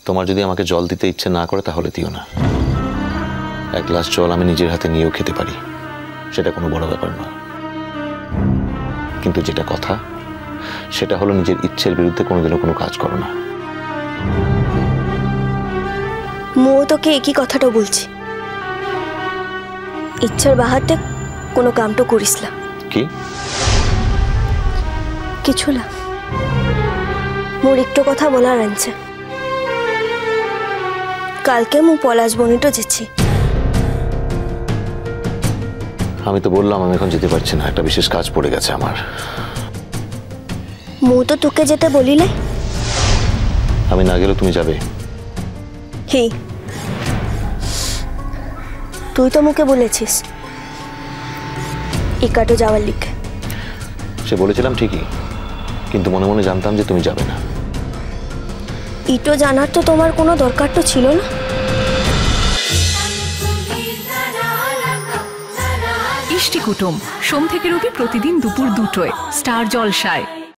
তোমার যদি আমাকে জল দিতে ইচ্ছে না করে তাহলে দিও না। এক গ্লাস জল আমি নিজের হাতে নিয়েও খেতে পারি, সেটা কোনো বড় ব্যাপার নয়। কিন্তু যেটা কথা সেটা হলো নিজের ইচ্ছের বিরুদ্ধে কোনোদিনও কোনো কাজ করো না। মো তোকে একই কথাটা বলছি, ইচ্ছার বাহাতে কোনো কামটো করিস না। কি? কিছু না, মোর একটু কথা বলার আনছে। কালকে মু পলাশ বনিটো যেছি। আমি তো বললাম আমি এখন যেতে পারছি না, একটা বিশেষ কাজ পড়ে গেছে আমার। মু তো তোকে যেতে বলি নাই। আমি না গেলে তুমি যাবে? হে, তুই তো মুখে বলেছিস একাটো যাওয়ার লিখে। সে বলেছিলাম ঠিকই, কিন্তু মনে মনে জানতাম যে তুমি যাবে না। ইটো জানার তো তোমার কোনো দরকার তো ছিল না। ইষ্টি কুটুম সোম থেকে রবি প্রতিদিন দুপুর 2টায় স্টার জলসায়।